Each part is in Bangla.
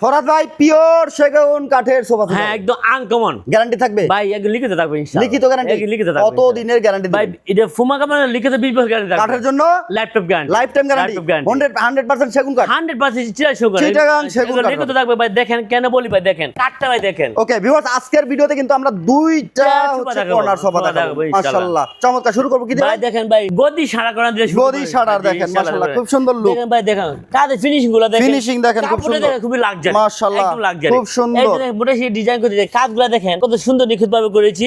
ফরহাদ ভাই পিওর সেগুন কাঠের সোফা সেট হ্যাঁ একদম আনকমন গ্যারান্টি থাকবে ভাই একদম লিখিত থাকবে ইনশাআল্লাহ লিখিত গ্যারান্টি লিখিত থাকবে কত দিনের গ্যারান্টি ভাই এটা ফুমা কামার লিখিত 20 বছর গ্যারান্টি থাকবে কাঠের জন্য laptop guarantee life time guarantee 100% সেগুন কাঠ 100% চিটাগাং চিটাগাং সেগুন কাঠ লিখিত থাকবে ভাই দেখেন কেন বলি ভাই দেখেন কাঠটা ভাই দেখেন ওকে ভিউয়ার্স আজকের ভিডিওতে কিন্তু আমরা দুইটা সোফা হচ্ছে দেখাবো, কর্নার সোফা সোফা দেখাবো দেখাবো, ইনশাআল্লাহ। মাশাআল্লাহ চমৎকার শুরু করব কি দিয়ে ভাই দেখেন ভাই গদি সারা করা দিয়ে শুরু গদি সারার দেখেন মাশাআল্লাহ খুব সুন্দর লুক দেখেন ভাই দেখেন কাদের ফিনিশিং গুলো দেখেন ফিনিশিং দেখেন খুব কাপড়টা সুন্দর দেখেন খুবই লাক্সারি মাশাআল্লাহ একদম লাক্সারি খুব সুন্দর এই যে মোটা সেই ডিজাইন করে দেখেন কাজগুলো দেখেন কত সুন্দর নিখুঁত ভাবে করেছি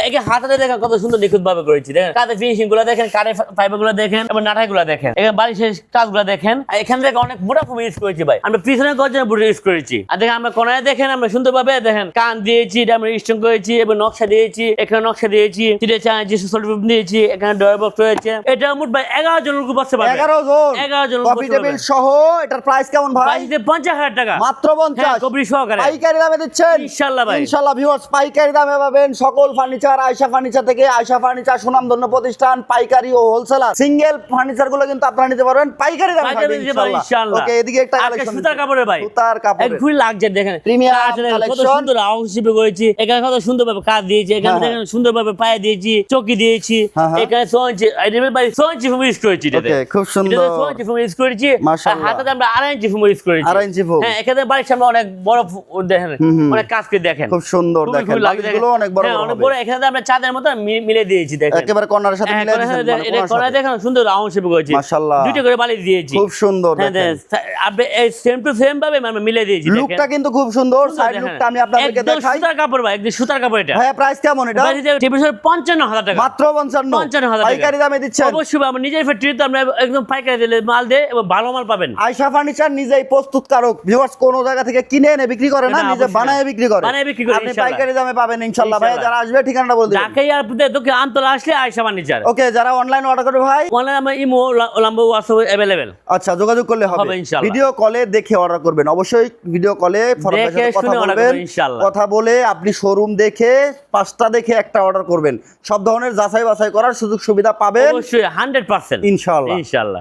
একে হাতাতে দেখেন কত সুন্দর নিখুঁত ভাবে করেছি দেখেন কাদের ফিনিশিং গুলো দেখেন কাঠের ফাইবার গুলো দেখেন এবং নাটাই গুলো দেখেন এখানে বালিশের কাজগুলো দেখেন আর এখানে দেখেন অনেক মোটা ফোম ইউজ করেছি ভাই আমরা পিছনে গর্জনের বুট ইউজ করেছি আর দেখেন আমরা কোণায় দেখেন আমরা সুন্দরভাবে দেখেন কান দিয়েছি এটা আমরা স্টোন করেছি এবং নকশা দিয়েছি এখানে নকশা দিয়েছি তিরে চাঁচি সলভ দিয়েছি এখানে ডয়ার বক্স রয়েছে এটা মোট ভাই 11 জন লোক বসতে পারবে 11 জন 11 জন লোক কফি টেবিল সহ এটার প্রাইস কেমন ভাই 50,000 টাকা মাত্র 50 কবরি সহকারে পাইকারি দামে দিচ্ছেন ইনশাআল্লাহ ভাই ইনশাআল্লাহ ভিউয়ার্স পাইকারি দামে পাবেন সকল ফার্নিচার আয়শা ফার্নিচার থেকে আয়শা ফার্নিচার সুনামধন্য প্রতিষ্ঠান পাইকারি ও হোলসেলার সিঙ্গেল ফার্নিচার গুলো কিন্তু আপনারা নিতে পারবেন পাইকারি দামে পাইকারি পাবেন দিতে পারবেন ইনশাআল্লাহ ইনশাআল্লাহ ওকে এদিকে একটা আজকে কালেকশন সুতার কাপড়ের ভাই সুতার কাপড় খুবই লাগছে দেখেন প্রিমিয়াম কত কালেকশন সুন্দর আউশিপে করেছি এখানে কত সুন্দরভাবে কাজ দিয়েছি এখানে হ্যাঁ, দেখেন সুন্দরভাবে পায়ে দিয়েছি চকি দিয়েছি হ্যাঁ, হ্যাঁ। এখানে সোঞ্চি আইডিয়াল ভাই সোঞ্চি ফুম ইউজ করেছি ওকে খুব সুন্দর সোঞ্চি ফুম ইউজ করেছি আর মাশাআল্লাহ। হাতে আমরা আড়াই ইঞ্চি ফুম ইউজ করেছি 2.5 ইঞ্চি ফুম। হ্যাঁ এখানে বাড়ির সামনে অনেক বড় দেখেন অনেক কাজ করে দেখেন খুব সুন্দর খুবই দেখেন লাগছে বাকিগুলো অনেক বড় হ্যাঁ, বড় অনেক হবে বড় এখানে আমরা চাঁদের মতো মিলে দিয়েছি দেখেন একেবারে কর্নারের সাথে হ্যাঁ, মিলাই দিয়েছেন মানে এটা কোণার করা সাথে। দেখেন সুন্দর রাউন্ড শেপ করেছি মাশাআল্লাহ। দুটো করে বালি দিয়েছি খুব সুন্দর হ্যাঁ দেখেন আপনি এই সেম টু সেম ভাবে আমরা মিলে দিয়েছি দেখেন লুকটা কিন্তু খুব সুন্দর সাইড লুকটা আমি আপনাদেরকে একদম দেখাই সুতার কাপড় ভাই একদম সুতার কাপড় এটা ভাইয়া প্রাইস কেমন এটা টেবিলের 55,000 টাকা মাত্র 55 55,000 টাকা পাইকারি দামে দিচ্ছেন অবশ্যই আমরা নিজের ফ্যাক্টরিতে আমরা একদম পাইকারি দিলে মাল দেয় এবং ভালো মাল পাবেন আয়শা ফার্নিচার নিজেই প্রস্তুতকারক ভিউয়ার্স কোন জায়গা থেকে কিনে এনে বিক্রি করে না না, নিজে অবশ্যই বানায় বিক্রি করে বানায় বিক্রি করে, আপনি ইনশাআল্লাহ। পাইকারি দামে পাবেন ইনশাআল্লাহ ভাই ইনশাআল্লাহ। যারা আসবে ঠিকানাটা বলে দিবেন ঢাকায় আর তোকে আমতলা আসলে আয়শা ফার্নিচার ওকে যারা অনলাইন অর্ডার করবে ভাই অনলাইন আমরা ইমো লাম্বো হোয়াটসঅ্যাপ अवेलेबल আচ্ছা যোগাযোগ করলে হবে হবে ইনশাআল্লাহ। ভিডিও কলে দেখে অর্ডার করবেন অবশ্যই ভিডিও কলে দেখে শুনে order করবেন ইনশাআল্লাহ। কথা বলে আপনি শোরুম দেখে 5টা দেখে একটা অর্ডার করবেন সব ধরনের যাচাই বাছাই করার সুযোগ সুবিধা পাবেন অবশ্যই 100% ইনশাআল্লাহ ইনশাআল্লাহ